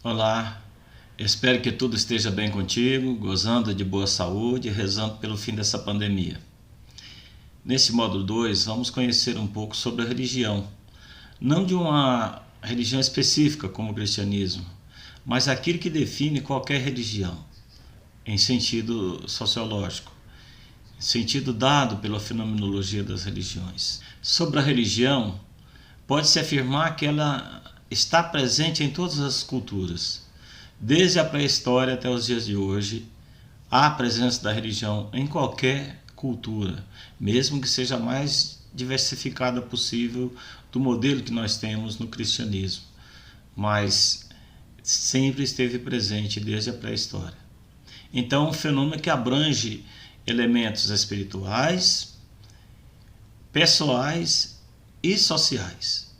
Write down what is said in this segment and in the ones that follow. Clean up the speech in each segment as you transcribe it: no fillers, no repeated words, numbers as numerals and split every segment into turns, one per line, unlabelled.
Olá, espero que tudo esteja bem contigo, gozando de boa saúde e rezando pelo fim dessa pandemia. Nesse módulo 2, vamos conhecer um pouco sobre a religião, não de uma religião específica como o cristianismo, mas aquilo que define qualquer religião, em sentido sociológico, em sentido dado pela fenomenologia das religiões. Sobre a religião, pode-se afirmar que ela está presente em todas as culturas. Desde a pré-história até os dias de hoje, há a presença da religião em qualquer cultura, mesmo que seja a mais diversificada possível do modelo que nós temos no cristianismo, mas sempre esteve presente desde a pré-história. Então, um fenômeno que abrange elementos espirituais, pessoais e sociais.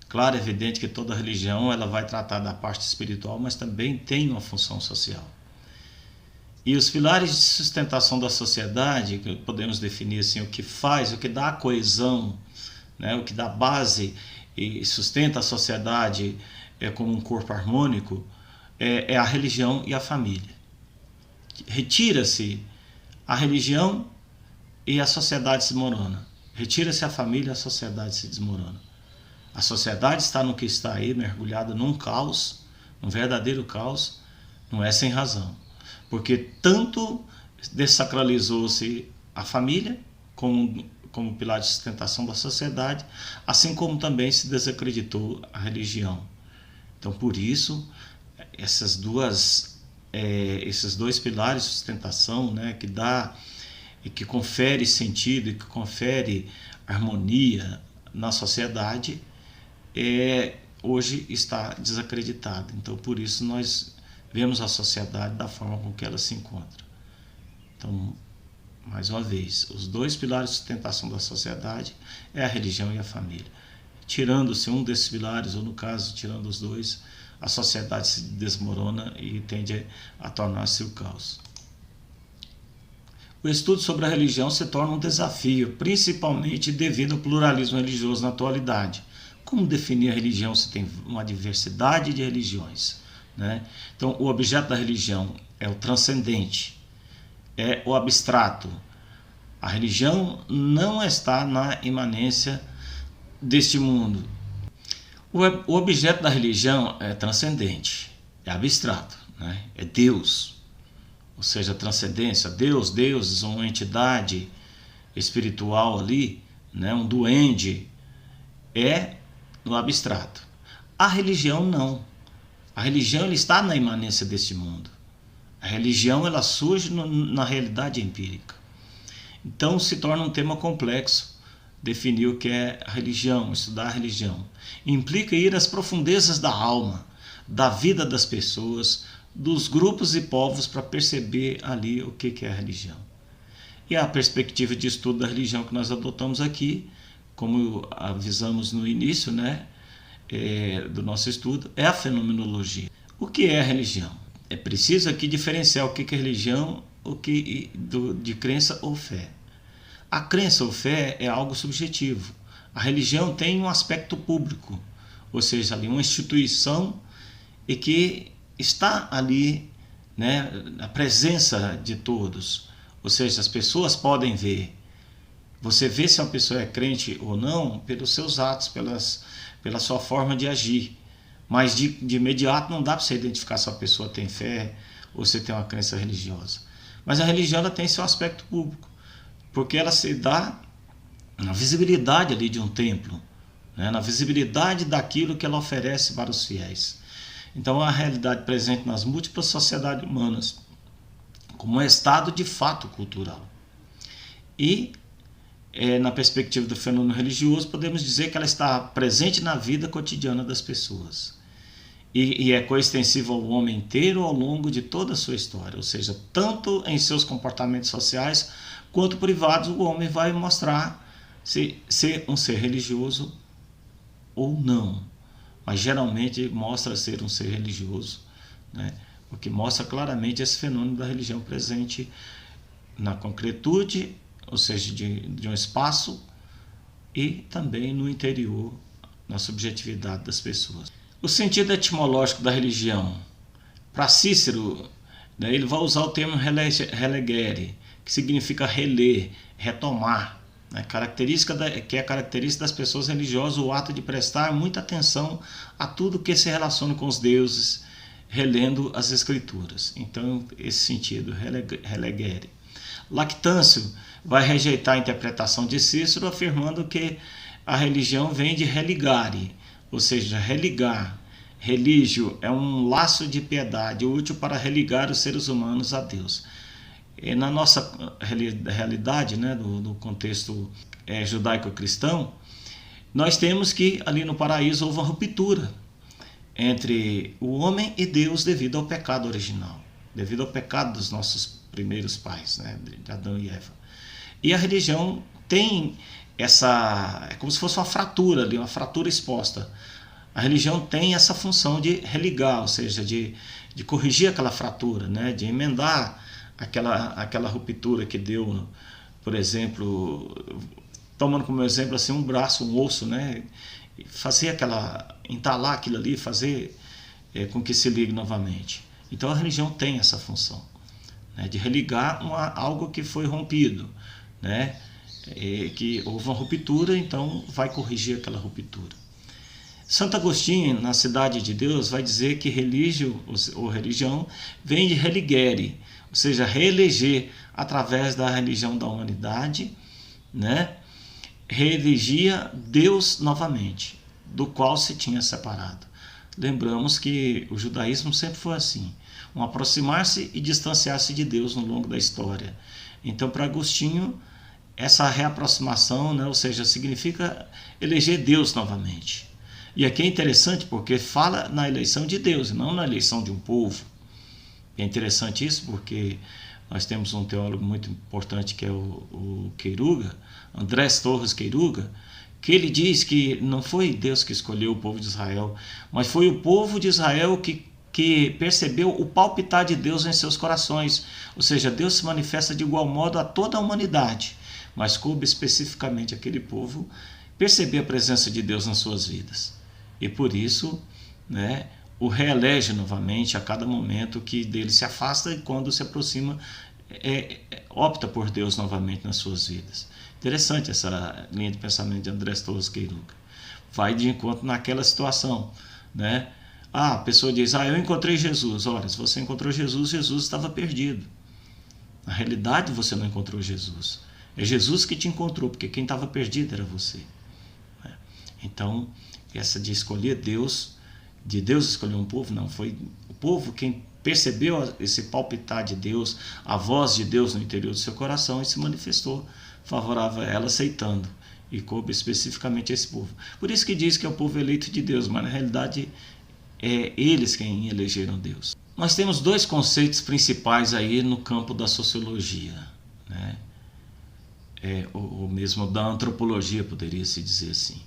Claro, é evidente que toda religião ela vai tratar da parte espiritual, mas também tem uma função social. E os pilares de sustentação da sociedade, que podemos definir assim, o que faz, o que dá a coesão, né, o que dá base e sustenta a sociedade como um corpo harmônico, é a religião e a família. Retira-se a religião e a sociedade se desmorona. Retira-se a família e a sociedade se desmorona. A sociedade está no que está aí, mergulhada num caos, num verdadeiro caos, não é sem razão. Porque tanto desacralizou-se a família como pilar de sustentação da sociedade, assim como também se desacreditou a religião. Então, por isso, esses dois pilares de sustentação, né, que dá e que confere sentido e que confere harmonia na sociedade, hoje está desacreditada. Então, por isso, nós vemos a sociedade da forma com que ela se encontra. Então, mais uma vez, os dois pilares de sustentação da sociedade é a religião e a família. Tirando-se um desses pilares, ou no caso, tirando os dois, a sociedade se desmorona e tende a tornar-se o caos. O estudo sobre a religião se torna um desafio, principalmente devido ao pluralismo religioso na atualidade. Como definir a religião se tem uma diversidade de religiões, né? Então, o objeto da religião é o transcendente, é o abstrato. A religião não está na imanência deste mundo. O objeto da religião é transcendente, é abstrato, né? É Deus, ou seja, a transcendência, deuses, uma entidade espiritual ali, né? Um duende, é no abstrato. A religião não. A religião ela está na imanência deste mundo. A religião ela surge na realidade empírica. Então se torna um tema complexo definir o que é a religião, estudar a religião. Implica ir às profundezas da alma, da vida das pessoas, dos grupos e povos para perceber ali o que é a religião. E a perspectiva de estudo da religião que nós adotamos aqui, como avisamos no início, né, do nosso estudo, é a fenomenologia. O que é a religião? É preciso aqui diferenciar o que é religião de crença ou fé. A crença ou fé é algo subjetivo. A religião tem um aspecto público, ou seja, ali uma instituição e que está ali, né, na presença de todos. Ou seja, as pessoas podem ver. Você vê se uma pessoa é crente ou não pelos seus atos, pela sua forma de agir. Mas de imediato não dá para você identificar se a pessoa tem fé ou se tem uma crença religiosa. Mas a religião ela tem seu aspecto público, porque ela se dá na visibilidade ali de um templo, né? Na visibilidade daquilo que ela oferece para os fiéis. Então a realidade presente nas múltiplas sociedades humanas, como um estado de fato cultural. E na perspectiva do fenômeno religioso, podemos dizer que ela está presente na vida cotidiana das pessoas. E é coextensiva ao homem inteiro ao longo de toda a sua história. Ou seja, tanto em seus comportamentos sociais quanto privados, o homem vai mostrar se ser um ser religioso ou não. Mas geralmente mostra ser um ser religioso, né? O que mostra claramente esse fenômeno da religião presente na concretude, ou seja, de um espaço, e também no interior, na subjetividade das pessoas. O sentido etimológico da religião. Para Cícero, né, ele vai usar o termo relegere, que significa reler, retomar, né, que é característica das pessoas religiosas, o ato de prestar muita atenção a tudo que se relaciona com os deuses, relendo as escrituras. Então, esse sentido, relegere. Lactâncio vai rejeitar a interpretação de Cícero, afirmando que a religião vem de religare, ou seja, religar. Religio é um laço de piedade útil para religar os seres humanos a Deus. E na nossa realidade, né, no contexto judaico-cristão, nós temos que ali no paraíso houve uma ruptura entre o homem e Deus devido ao pecado original, devido ao pecado dos nossos primeiros pais, né, de Adão e Eva. E a religião tem essa, é como se fosse uma fratura ali, uma fratura exposta. A religião tem essa função de religar, ou seja, de corrigir aquela fratura, né, de emendar aquela ruptura que deu, por exemplo, tomando como exemplo assim, um braço, um osso, né, fazer entalar aquilo ali, fazer com que se ligue novamente. Então a religião tem essa função, né, de religar algo que foi rompido, né, que houve uma ruptura, então vai corrigir aquela ruptura. Santo Agostinho, na Cidade de Deus, vai dizer que religio, ou religião, vem de religere, ou seja, reeleger através da religião da humanidade, né? Reelegia Deus novamente, do qual se tinha separado. Lembramos que o judaísmo sempre foi assim, um aproximar-se e distanciar-se de Deus no longo da história. Então, para Agostinho, essa reaproximação, né, ou seja, significa eleger Deus novamente. E aqui é interessante porque fala na eleição de Deus e não na eleição de um povo. É interessante isso porque nós temos um teólogo muito importante que é o Queiruga, Andrés Torres Queiruga, que ele diz que não foi Deus que escolheu o povo de Israel, mas foi o povo de Israel que percebeu o palpitar de Deus em seus corações. Ou seja, Deus se manifesta de igual modo a toda a humanidade, mas coube especificamente aquele povo perceber a presença de Deus nas suas vidas. E por isso, né, o reelege novamente a cada momento que dele se afasta e quando se aproxima, opta por Deus novamente nas suas vidas. Interessante essa linha de pensamento de Andrés Torres Queiruga. Vai de encontro naquela situação, né? A pessoa diz, eu encontrei Jesus. Ora, se você encontrou Jesus, Jesus estava perdido. Na realidade, você não encontrou Jesus. É Jesus que te encontrou, porque quem estava perdido era você. Então, essa de escolher Deus, de Deus escolher um povo, não, foi o povo quem percebeu esse palpitar de Deus, a voz de Deus no interior do seu coração e se manifestou favorável a ela, aceitando, e coube especificamente esse povo. Por isso que diz que é o povo eleito de Deus, mas na realidade é eles quem elegeram Deus. Nós temos dois conceitos principais aí no campo da sociologia, né? Ou mesmo da antropologia, poderia se dizer assim.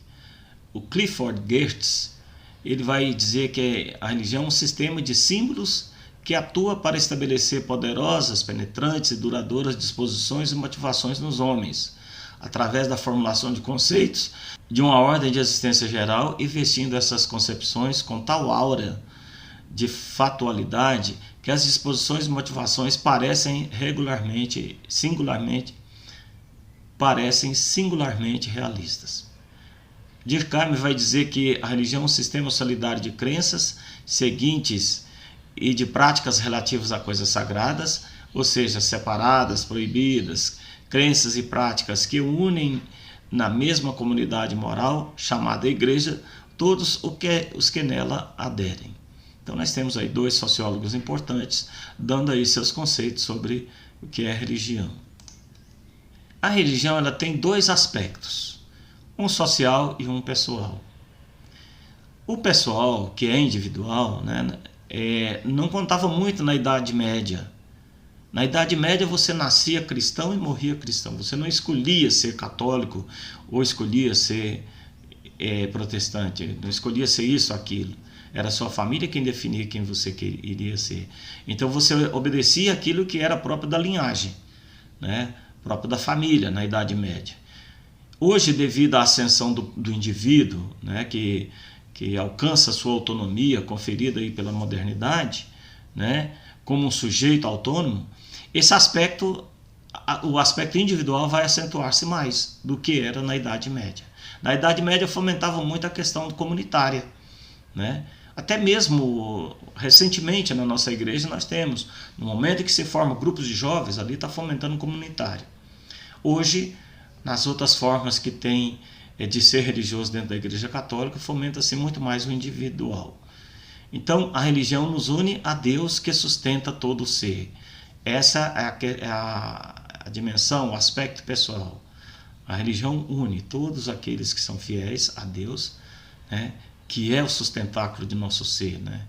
O Clifford Geertz, ele vai dizer que a religião é um sistema de símbolos que atua para estabelecer poderosas, penetrantes e duradouras disposições e motivações nos homens, através da formulação de conceitos de uma ordem de existência geral e vestindo essas concepções com tal aura de fatualidade que as disposições e motivações parecem singularmente realistas. Durkheim vai dizer que a religião é um sistema solidário de crenças seguintes e de práticas relativas a coisas sagradas, ou seja, separadas, proibidas, crenças e práticas que unem na mesma comunidade moral, chamada igreja, todos os que nela aderem. Então nós temos aí dois sociólogos importantes, dando aí seus conceitos sobre o que é religião. A religião ela tem dois aspectos, um social e um pessoal. O pessoal, que é individual, né, não contava muito na Idade Média. Na Idade Média você nascia cristão e morria cristão. Você não escolhia ser católico ou escolhia ser protestante. Não escolhia ser isso ou aquilo. Era a sua família quem definia quem você iria ser. Então você obedecia aquilo que era próprio da linhagem, né, próprio da família na Idade Média. Hoje, devido à ascensão do indivíduo, né, que que alcança sua autonomia conferida aí pela modernidade, né, como um sujeito autônomo, esse aspecto, o aspecto individual vai acentuar-se mais do que era na Idade Média. Na Idade Média fomentava muito a questão comunitária, né? Até mesmo recentemente na nossa igreja nós temos, no momento em que se formam grupos de jovens, ali está fomentando o comunitário. Hoje, nas outras formas que tem de ser religioso dentro da Igreja Católica, fomenta-se muito mais o individual. Então, a religião nos une a Deus que sustenta todo o ser. Essa é a dimensão, o aspecto pessoal. A religião une todos aqueles que são fiéis a Deus, né, que é o sustentáculo de nosso ser, né?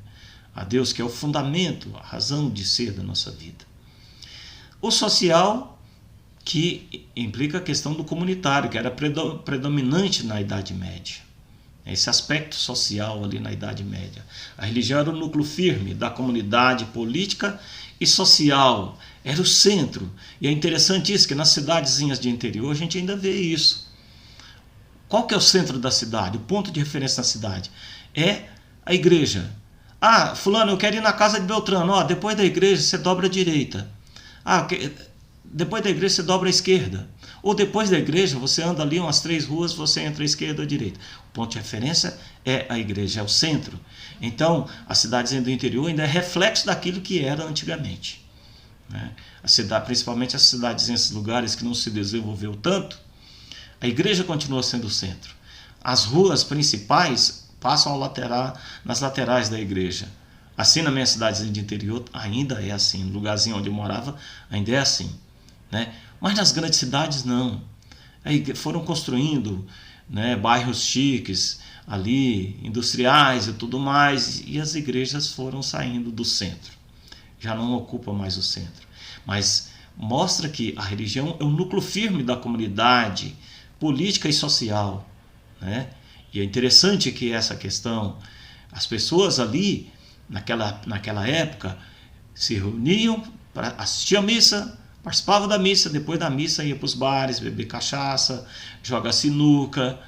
A Deus que é o fundamento, a razão de ser da nossa vida. O social, que implica a questão do comunitário, que era predominante na Idade Média. Esse aspecto social ali na Idade Média. A religião era o núcleo firme da comunidade política e social, era o centro. E é interessante isso, que nas cidadezinhas de interior a gente ainda vê isso. Qual que é o centro da cidade? O ponto de referência na cidade? É a igreja. Ah, fulano, eu quero ir na casa de Beltrano. Ó, depois da igreja você dobra à direita. Ah, depois da igreja você dobra à esquerda. Ou depois da igreja você anda ali umas 3 ruas, você entra à esquerda ou à direita. O ponto de referência é a igreja, é o centro. Então, as cidades do interior ainda é reflexo daquilo que era antigamente, né? A cidade, principalmente as cidades nesses lugares que não se desenvolveu tanto, a igreja continua sendo o centro. As ruas principais passam nas laterais da igreja. Assim, na minha cidade de interior, ainda é assim. No lugarzinho onde eu morava, ainda é assim, né? Mas nas grandes cidades, não. Aí foram construindo, né, bairros chiques ali, industriais e tudo mais, e as igrejas foram saindo do centro. Já não ocupam mais o centro. Mas mostra que a religião é o núcleo firme da comunidade política e social, né? E é interessante que essa questão, as pessoas ali, naquela época, se reuniam para assistir a missa, participavam da missa, depois da missa ia para os bares, beber cachaça, jogar sinuca,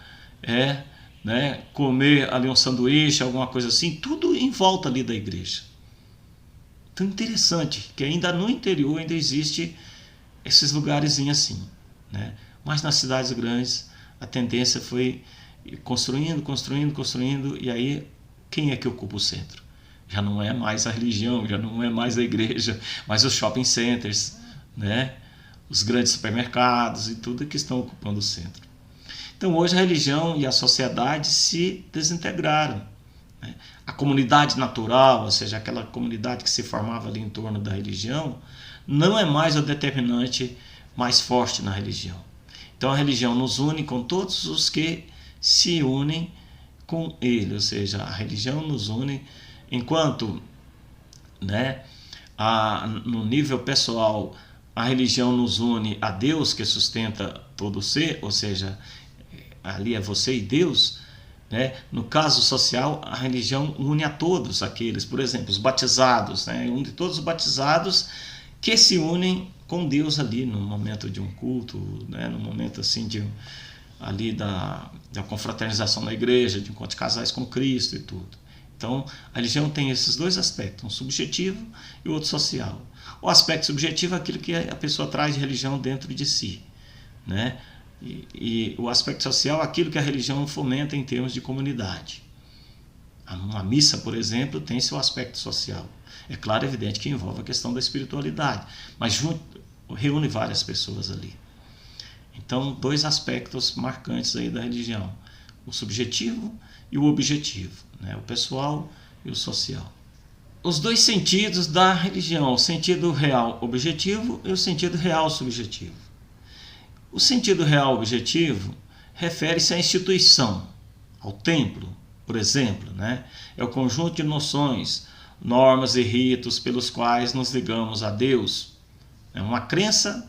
né? Comer ali um sanduíche, alguma coisa assim, tudo em volta ali da igreja. Então interessante que ainda no interior ainda existe esses lugarzinhos assim, né? Mas nas cidades grandes a tendência foi construindo, e aí quem é que ocupa o centro? Já não é mais a religião, já não é mais a igreja, mas os shopping centers, né? Os grandes supermercados e tudo que estão ocupando o centro. Então hoje a religião e a sociedade se desintegraram, né? A comunidade natural, ou seja, aquela comunidade que se formava ali em torno da religião, não é mais o determinante mais forte na religião. Então a religião nos une com todos os que se unem com ele, ou seja, a religião nos une enquanto, né, no nível pessoal a religião nos une a Deus que sustenta todo o ser, ou seja, ali é você e Deus, né? No caso social, a religião une a todos aqueles, por exemplo, os batizados, né? Une todos os batizados que se unem com Deus ali no momento de um culto, né? No momento assim ali da confraternização na igreja, de encontro de casais com Cristo e tudo. Então, a religião tem esses dois aspectos, um subjetivo e o outro social. O aspecto subjetivo é aquilo que a pessoa traz de religião dentro de si, né? E o aspecto social é aquilo que a religião fomenta em termos de comunidade. Uma missa, por exemplo, tem seu aspecto social. É claro, evidente que envolve a questão da espiritualidade, mas reúne várias pessoas ali. Então, dois aspectos marcantes aí da religião, o subjetivo e o objetivo, né? O pessoal e o social. Os dois sentidos da religião, o sentido real objetivo e o sentido real subjetivo. O sentido real objetivo refere-se à instituição, ao templo, por exemplo, né? É o conjunto de noções, normas e ritos pelos quais nos ligamos a Deus. É uma crença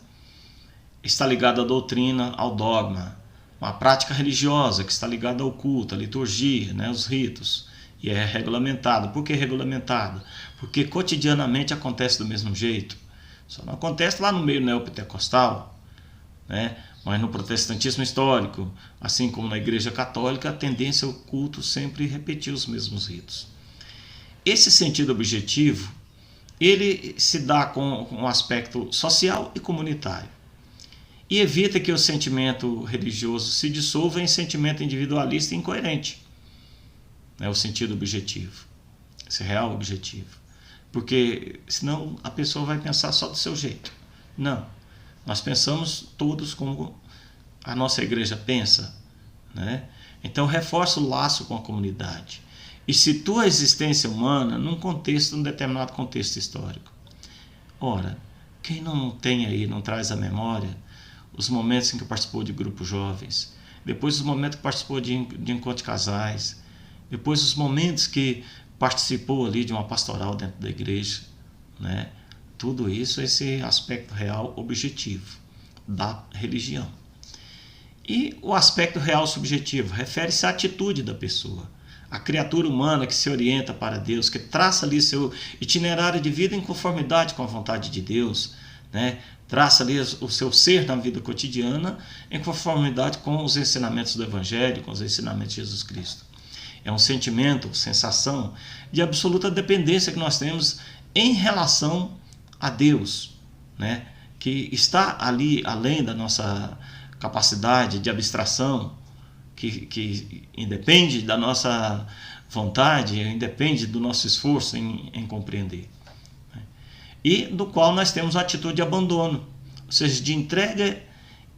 está ligada à doutrina, ao dogma, uma prática religiosa que está ligada ao culto, à liturgia, né, os ritos, e é regulamentado. Por que regulamentado? Porque cotidianamente acontece do mesmo jeito. Só não acontece lá no meio neopentecostal, né? Mas no protestantismo histórico, assim como na Igreja Católica, a tendência é o culto sempre repetir os mesmos ritos. Esse sentido objetivo, ele se dá com um aspecto social e comunitário e evita que o sentimento religioso se dissolva em sentimento individualista e incoerente. É o sentido objetivo, esse real objetivo. Porque senão a pessoa vai pensar só do seu jeito. Não, nós pensamos todos como a nossa igreja pensa, né? Então reforça o laço com a comunidade e situa a existência humana num determinado contexto histórico. Ora, quem não tem aí, não traz à memória os momentos em que participou de grupos jovens, depois os momentos que participou de encontro de casais, depois os momentos que participou ali de uma pastoral dentro da igreja, né? Tudo isso, esse aspecto real objetivo da religião. E o aspecto real subjetivo refere-se à atitude da pessoa, a criatura humana que se orienta para Deus, que traça ali seu itinerário de vida em conformidade com a vontade de Deus, né? Traça ali o seu ser na vida cotidiana em conformidade com os ensinamentos do Evangelho, com os ensinamentos de Jesus Cristo. É um sentimento, sensação de absoluta dependência que nós temos em relação a Deus, né? Que está ali além da nossa capacidade de abstração, que independe da nossa vontade, independe do nosso esforço em compreender. E do qual nós temos a atitude de abandono, ou seja, de entrega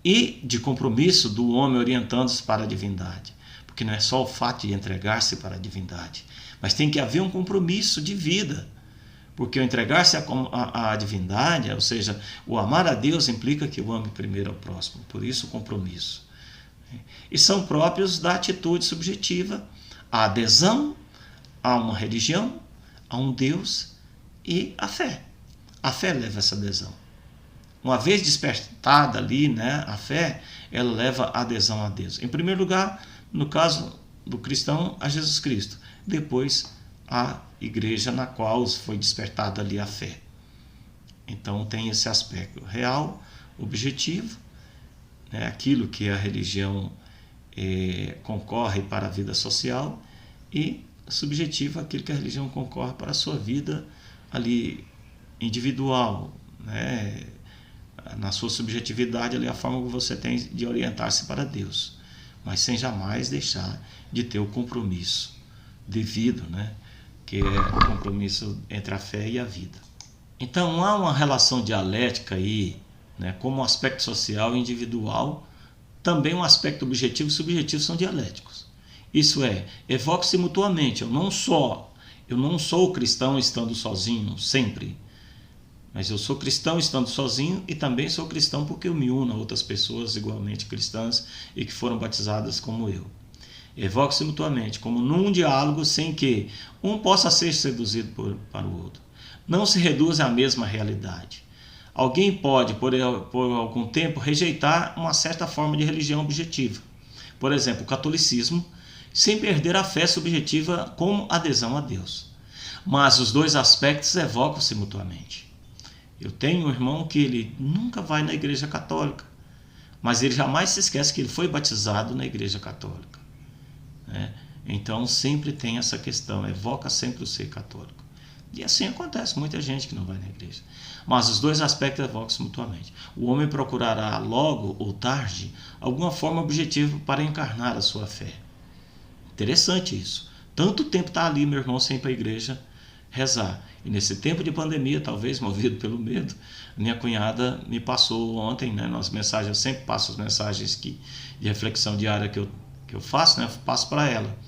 e de compromisso do homem orientando-se para a divindade. Porque não é só o fato de entregar-se para a divindade, mas tem que haver um compromisso de vida. Porque o entregar-se à divindade, ou seja, o amar a Deus implica que eu ame primeiro ao próximo, por isso o compromisso. E são próprios da atitude subjetiva, a adesão a uma religião, a um Deus e a fé. A fé leva essa adesão. Uma vez despertada ali, né, a fé, ela leva a adesão a Deus. Em primeiro lugar, no caso do cristão, a Jesus Cristo. Depois, a igreja na qual foi despertada ali a fé. Então tem esse aspecto real, objetivo, né, aquilo que a religião concorre para a vida social, e subjetivo, aquilo que a religião concorre para a sua vida ali individual, né, na sua subjetividade, ali a forma que você tem de orientar-se para Deus, mas sem jamais deixar de ter o compromisso devido, né, que é o compromisso entre a fé e a vida. Então há uma relação dialética aí, né, como um aspecto social e individual, também um aspecto objetivo e subjetivo são dialéticos. Isso é, evocam-se mutuamente. Eu não sou cristão estando sozinho sempre, mas eu sou cristão estando sozinho e também sou cristão porque eu me uno a outras pessoas igualmente cristãs e que foram batizadas como eu. Evoca-se mutuamente, como num diálogo sem que um possa ser seduzido para o outro. Não se reduz à mesma realidade. Alguém pode, por algum tempo, rejeitar uma certa forma de religião objetiva. Por exemplo, o catolicismo, sem perder a fé subjetiva como adesão a Deus. Mas os dois aspectos evocam-se mutuamente. Eu tenho um irmão que ele nunca vai na igreja católica, mas ele jamais se esquece que ele foi batizado na igreja católica. Então sempre tem essa questão, evoca sempre o ser católico. E assim acontece, muita gente que não vai na igreja. Mas os dois aspectos evocam-se mutuamente. O homem procurará logo ou tarde alguma forma objetiva para encarnar a sua fé. Interessante isso. Tanto tempo está ali, meu irmão, sem ir para a igreja rezar. E nesse tempo de pandemia, talvez movido pelo medo, minha cunhada me passou ontem, né, nas mensagens, eu sempre passo as mensagens de reflexão diária que eu faço, né, eu passo para ela.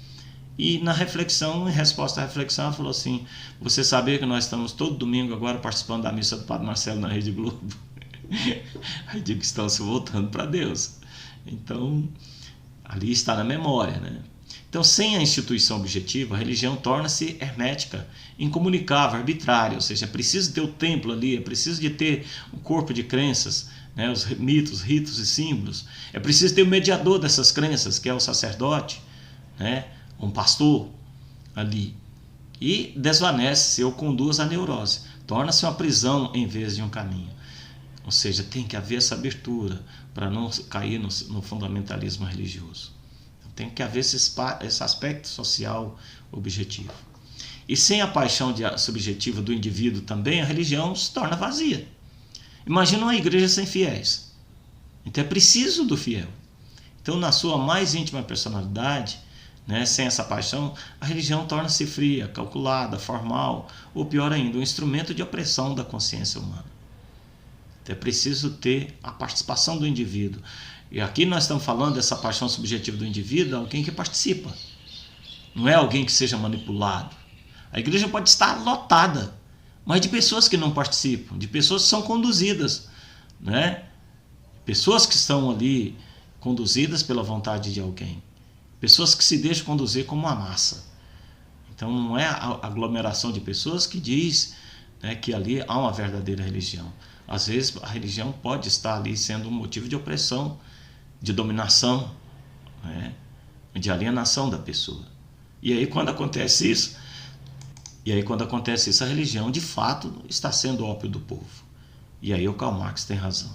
E na reflexão, em resposta à reflexão, ela falou assim: você sabia que nós estamos todo domingo agora participando da missa do Padre Marcelo na Rede Globo? Aí digo que estão se voltando para Deus. Então, ali está na memória, né? Então, sem a instituição objetiva, a religião torna-se hermética, incomunicável, arbitrária, ou seja, é preciso ter o templo ali, é preciso de ter um corpo de crenças, né, os mitos, ritos e símbolos, é preciso ter o mediador dessas crenças, que é o sacerdote, né, um pastor ali, e desvanece-se ou conduz à neurose, torna-se uma prisão em vez de um caminho. Ou seja, tem que haver essa abertura para não cair no fundamentalismo religioso. Tem que haver esse aspecto social objetivo. E sem a paixão subjetiva do indivíduo também, a religião se torna vazia. Imagina uma igreja sem fiéis. Então é preciso do fiel. Então, na sua mais íntima personalidade, né, sem essa paixão, a religião torna-se fria, calculada, formal, ou pior ainda, um instrumento de opressão da consciência humana. Então, é preciso ter a participação do indivíduo. E aqui nós estamos falando dessa paixão subjetiva do indivíduo, alguém que participa. Não é alguém que seja manipulado. A igreja pode estar lotada, mas de pessoas que não participam, de pessoas que são conduzidas, né? Pessoas que estão ali conduzidas pela vontade de alguém. Pessoas que se deixam conduzir como uma massa. Então não é a aglomeração de pessoas que diz, né, que ali há uma verdadeira religião. Às vezes a religião pode estar ali sendo um motivo de opressão, de dominação, né, de alienação da pessoa. E aí quando acontece isso, a religião de fato está sendo o ópio do povo. E aí o Karl Marx tem razão.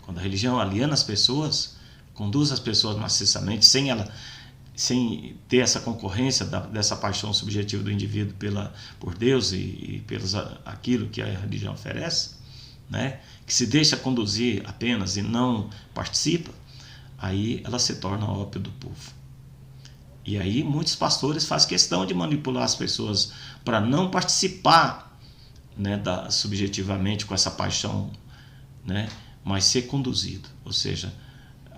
Quando a religião aliena as pessoas, conduz as pessoas maciçamente, sem ter essa concorrência dessa paixão subjetiva do indivíduo por Deus e pelos aquilo que a religião oferece, né, que se deixa conduzir apenas e não participa, aí ela se torna ópio do povo. E aí muitos pastores fazem questão de manipular as pessoas para não participar, né, subjetivamente com essa paixão, né, mas ser conduzido. Ou seja,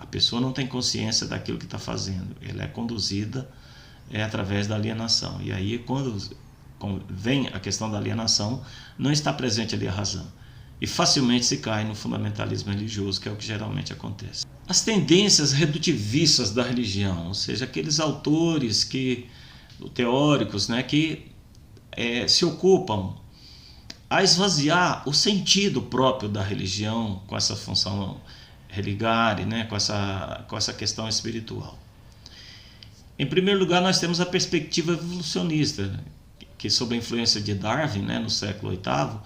a pessoa não tem consciência daquilo que está fazendo, ela é conduzida através da alienação. E aí quando vem a questão da alienação, não está presente ali a razão. E facilmente se cai no fundamentalismo religioso, que é o que geralmente acontece. As tendências redutivistas da religião, ou seja, aqueles autores teóricos, né, que se ocupam a esvaziar o sentido próprio da religião com essa função religare, né, com essa questão espiritual. Em primeiro lugar, nós temos a perspectiva evolucionista, que sob a influência de Darwin, né, no século VIII,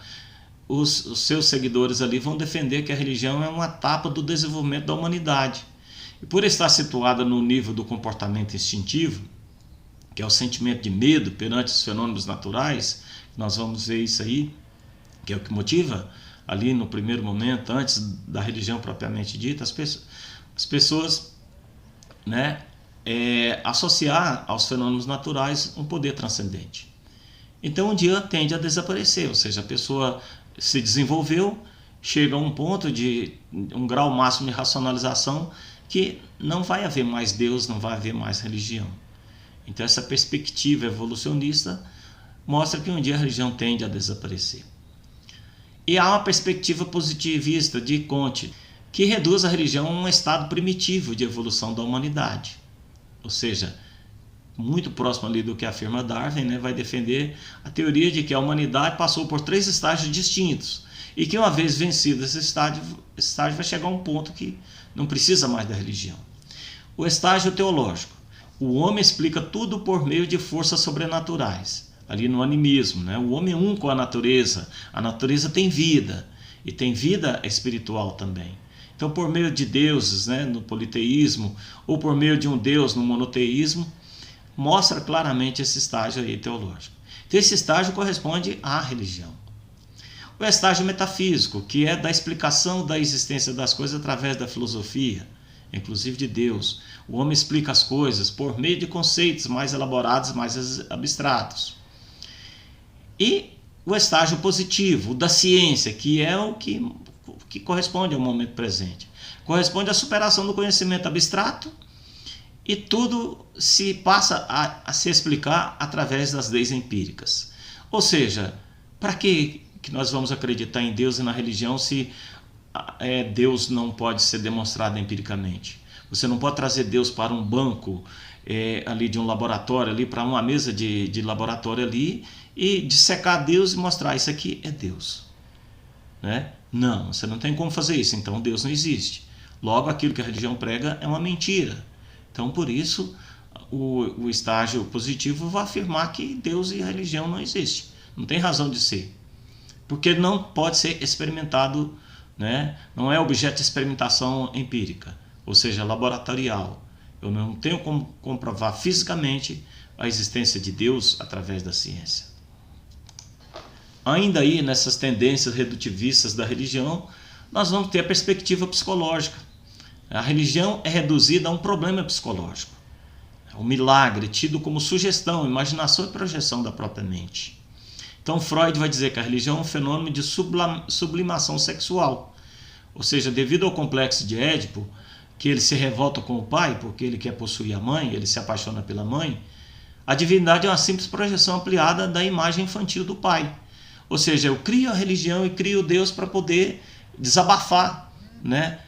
os seus seguidores ali vão defender que a religião é uma etapa do desenvolvimento da humanidade. E por estar situada no nível do comportamento instintivo, que é o sentimento de medo perante os fenômenos naturais, nós vamos ver isso aí, que é o que motiva ali no primeiro momento, antes da religião propriamente dita, as pessoas, né, associar aos fenômenos naturais um poder transcendente. Então um dia tende a desaparecer, ou seja, a pessoa se desenvolveu, chega a um ponto de um grau máximo de racionalização que não vai haver mais Deus, não vai haver mais religião. Então essa perspectiva evolucionista mostra que um dia a religião tende a desaparecer. E há uma perspectiva positivista de Comte, que reduz a religião a um estado primitivo de evolução da humanidade. Ou seja, muito próximo ali do que afirma Darwin, né, vai defender a teoria de que a humanidade passou por 3 estágios distintos e que uma vez vencido esse estágio vai chegar a um ponto que não precisa mais da religião. O estágio teológico. O homem explica tudo por meio de forças sobrenaturais. Ali no animismo, né? O homem é um com a natureza tem vida, e tem vida espiritual também. Então, por meio de deuses, né, no politeísmo, ou por meio de um Deus no monoteísmo, mostra claramente esse estágio aí teológico. Então, esse estágio corresponde à religião. O estágio metafísico, que é da explicação da existência das coisas através da filosofia, inclusive de Deus. O homem explica as coisas por meio de conceitos mais elaborados, mais abstratos. E o estágio positivo, da ciência, que é o que corresponde ao momento presente. Corresponde à superação do conhecimento abstrato e tudo se passa a se explicar através das leis empíricas. Ou seja, para que nós vamos acreditar em Deus e na religião se Deus não pode ser demonstrado empiricamente? Você não pode trazer Deus para um banco ali de um laboratório, ali para uma mesa de laboratório ali, e dissecar Deus e mostrar, isso aqui é Deus, né? Não, você não tem como fazer isso, então Deus não existe. Logo, aquilo que a religião prega é uma mentira. Então, por isso, o estágio positivo vai afirmar que Deus e a religião não existem. Não tem razão de ser. Porque não pode ser experimentado, né? Não é objeto de experimentação empírica, ou seja, laboratorial. Eu não tenho como comprovar fisicamente a existência de Deus através da ciência. Ainda aí, nessas tendências redutivistas da religião, nós vamos ter a perspectiva psicológica. A religião é reduzida a um problema psicológico. O milagre tido como sugestão, imaginação e projeção da própria mente. Então Freud vai dizer que a religião é um fenômeno de sublimação sexual. Ou seja, devido ao complexo de Édipo, que ele se revolta com o pai porque ele quer possuir a mãe, ele se apaixona pela mãe, a divindade é uma simples projeção ampliada da imagem infantil do pai. Ou seja, eu crio a religião e crio Deus para poder desabafar, né?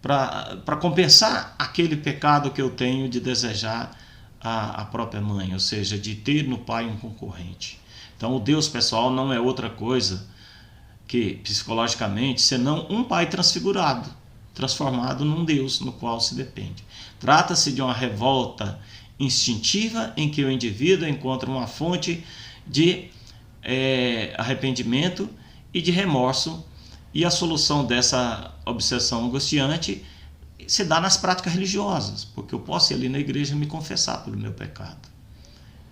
Para compensar aquele pecado que eu tenho de desejar a própria mãe, ou seja, de ter no pai um concorrente. Então o Deus pessoal não é outra coisa que, psicologicamente, senão um pai transfigurado, transformado num Deus no qual se depende. Trata-se de uma revolta instintiva em que o indivíduo encontra uma fonte de arrependimento e de remorso, e a solução dessa obsessão angustiante se dá nas práticas religiosas, porque eu posso ir ali na igreja e me confessar pelo meu pecado.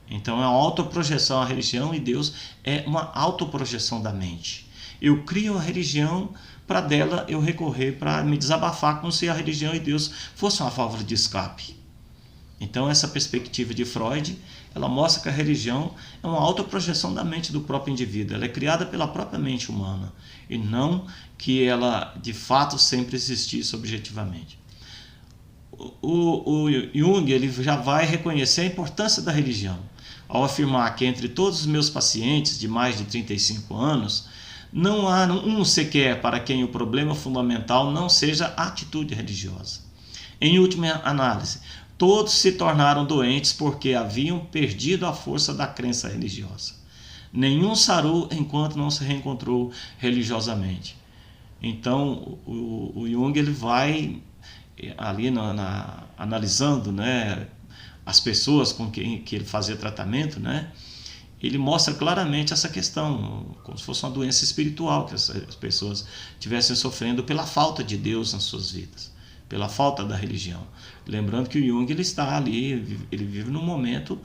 Então é uma autoprojeção. A religião e Deus é uma autoprojeção da mente. Eu crio a religião para dela eu recorrer para me desabafar, como se a religião e Deus fossem uma válvula de escape. Então essa perspectiva de Freud, ela mostra que a religião é uma autoprojeção da mente do próprio indivíduo. Ela é criada pela própria mente humana e não que ela de fato sempre existisse objetivamente. O Jung ele já vai reconhecer a importância da religião ao afirmar que entre todos os meus pacientes de mais de 35 anos, não há um sequer para quem o problema fundamental não seja a atitude religiosa. Em última análise, todos se tornaram doentes porque haviam perdido a força da crença religiosa. Nenhum sarou enquanto não se reencontrou religiosamente. Então, o Jung ele vai ali analisando, né, as pessoas com quem que ele fazia tratamento, né, ele mostra claramente essa questão, como se fosse uma doença espiritual, que as pessoas estivessem sofrendo pela falta de Deus nas suas vidas, pela falta da religião. Lembrando que o Jung ele está ali, ele vive num momento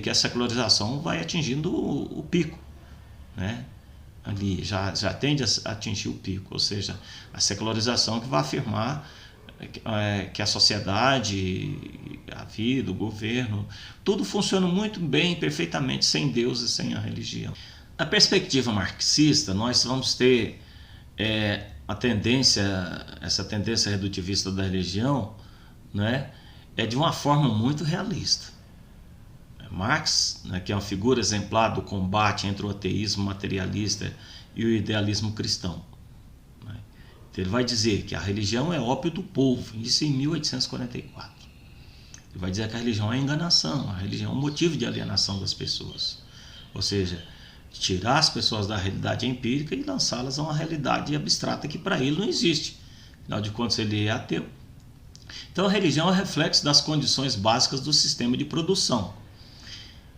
que a secularização vai atingindo o pico, né? Ali já tende a atingir o pico, ou seja, a secularização que vai afirmar que a sociedade, a vida, o governo, tudo funciona muito bem, perfeitamente, sem Deus e sem a religião. Na perspectiva marxista, nós vamos ter essa tendência redutivista da religião, né, de uma forma muito realista. Marx, né, que é uma figura exemplar do combate entre o ateísmo materialista e o idealismo cristão. Né? Então ele vai dizer que a religião é ópio do povo, isso em 1844. Ele vai dizer que a religião é enganação, a religião é um motivo de alienação das pessoas. Ou seja, tirar as pessoas da realidade empírica e lançá-las a uma realidade abstrata que para ele não existe. Afinal de contas, ele é ateu. Então a religião é reflexo das condições básicas do sistema de produção.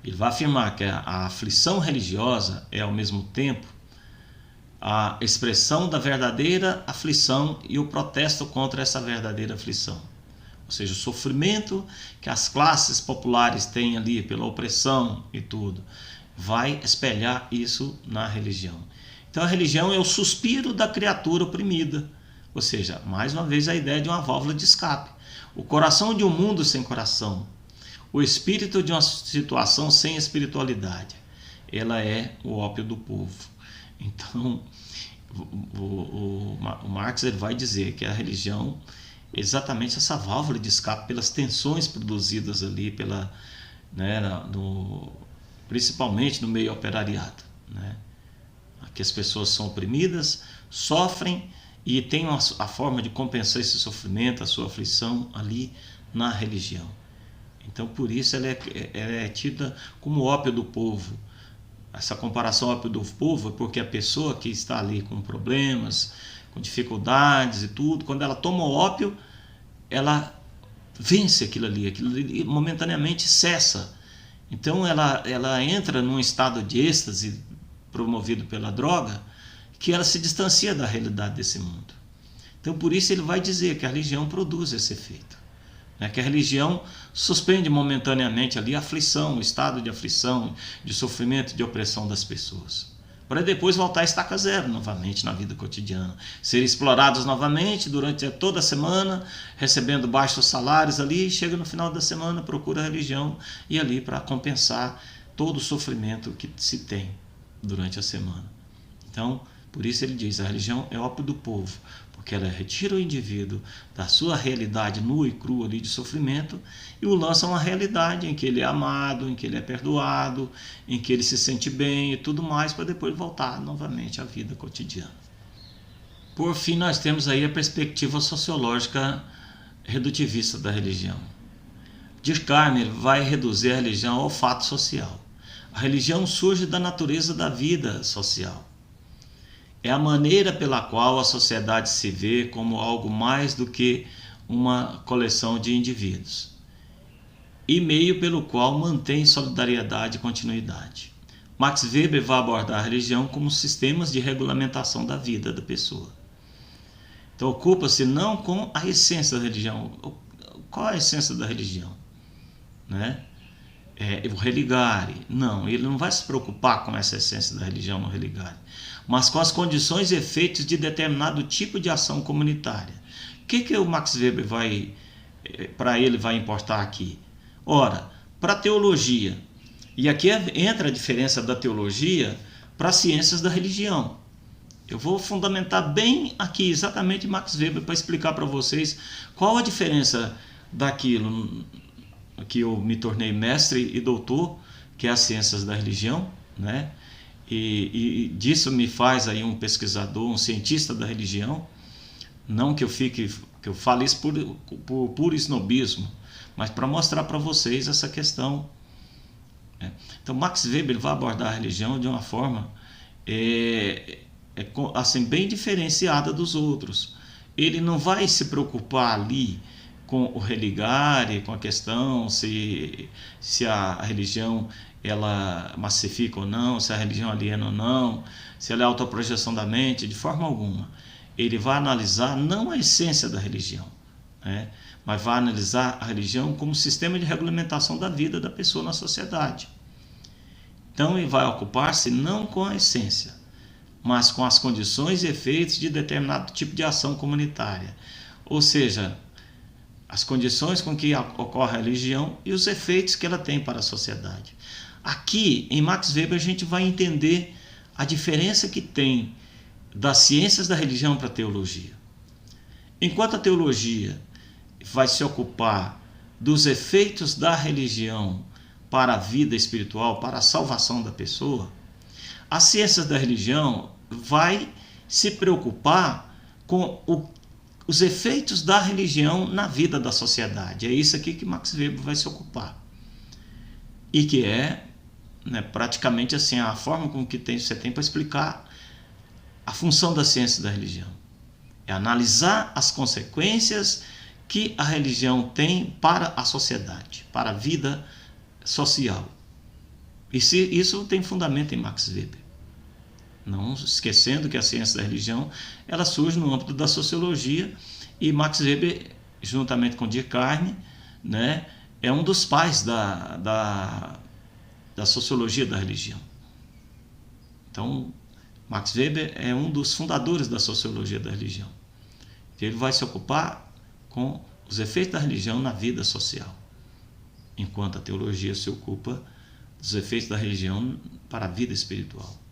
Ele vai afirmar que a aflição religiosa é, ao mesmo tempo, a expressão da verdadeira aflição e o protesto contra essa verdadeira aflição. Ou seja, o sofrimento que as classes populares têm ali pela opressão e tudo, vai espelhar isso na religião. Então a religião é o suspiro da criatura oprimida. Ou seja, mais uma vez a ideia de uma válvula de escape. O coração de um mundo sem coração. O espírito de uma situação sem espiritualidade. Ela é o ópio do povo. Então, o Marx ele vai dizer que a religião é exatamente essa válvula de escape pelas tensões produzidas ali, principalmente no meio operariado. Né? Que as pessoas são oprimidas, sofrem e têm a forma de compensar esse sofrimento, a sua aflição ali na religião. Então, por isso, ela é tida como ópio do povo. Essa comparação ópio do povo é porque a pessoa que está ali com problemas, com dificuldades e tudo, quando ela toma o ópio, ela vence aquilo ali momentaneamente cessa. Então, ela entra num estado de êxtase promovido pela droga, que ela se distancia da realidade desse mundo. Então, por isso ele vai dizer que a religião produz esse efeito, né? Que a religião suspende momentaneamente ali a aflição, o estado de aflição, de sofrimento, de opressão das pessoas, para depois voltar a estaca zero novamente na vida cotidiana, serem explorados novamente durante toda a semana, recebendo baixos salários ali, chega no final da semana, procura a religião e ali para compensar todo o sofrimento que se tem durante a semana. Então, por isso ele diz, a religião é ópio do povo, porque ela retira o indivíduo da sua realidade nua e crua ali de sofrimento e o lança a uma realidade em que ele é amado, em que ele é perdoado, em que ele se sente bem e tudo mais, para depois voltar novamente à vida cotidiana. Por fim, nós temos aí a perspectiva sociológica redutivista da religião. Durkheim vai reduzir a religião ao fato social. A religião surge da natureza da vida social. É a maneira pela qual a sociedade se vê como algo mais do que uma coleção de indivíduos, e meio pelo qual mantém solidariedade e continuidade. Max Weber vai abordar a religião como sistemas de regulamentação da vida da pessoa. Então ocupa-se não com a essência da religião. Qual é a essência da religião? Né? O religare. Não, ele não vai se preocupar com essa essência da religião no religare, mas com as condições e efeitos de determinado tipo de ação comunitária. O que o Max Weber vai importar aqui? Ora, para a teologia, e aqui entra a diferença da teologia para as ciências da religião. Eu vou fundamentar bem aqui exatamente Max Weber para explicar para vocês qual a diferença daquilo que eu me tornei mestre e doutor, que é as ciências da religião, né? E disso me faz aí um pesquisador, um cientista da religião. Não que eu fale isso por puro snobismo, mas para mostrar para vocês essa questão. Então Max Weber vai abordar a religião de uma forma assim, bem diferenciada dos outros. Ele não vai se preocupar ali com o religare, com a questão se a religião ela massifica ou não, se a religião aliena ou não, se ela é autoprojeção da mente, de forma alguma. Ele vai analisar não a essência da religião, né, mas vai analisar a religião como sistema de regulamentação da vida da pessoa na sociedade. Então ele vai ocupar-se não com a essência, mas com as condições e efeitos de determinado tipo de ação comunitária. Ou seja, as condições com que ocorre a religião e os efeitos que ela tem para a sociedade. Aqui, em Max Weber, a gente vai entender a diferença que tem das ciências da religião para a teologia. Enquanto a teologia vai se ocupar dos efeitos da religião para a vida espiritual, para a salvação da pessoa, as ciências da religião vai se preocupar com os efeitos da religião na vida da sociedade. É isso aqui que Max Weber vai se ocupar. E que é, né, praticamente assim, a forma com que você tem para explicar a função da ciência da religião. É analisar as consequências que a religião tem para a sociedade, para a vida social. Isso tem fundamento em Max Weber. Não esquecendo que a ciência da religião ela surge no âmbito da sociologia, e Max Weber, juntamente com Durkheim, né, é um dos pais da sociologia da religião. Então, Max Weber é um dos fundadores da sociologia da religião. Ele vai se ocupar com os efeitos da religião na vida social, enquanto a teologia se ocupa dos efeitos da religião para a vida espiritual.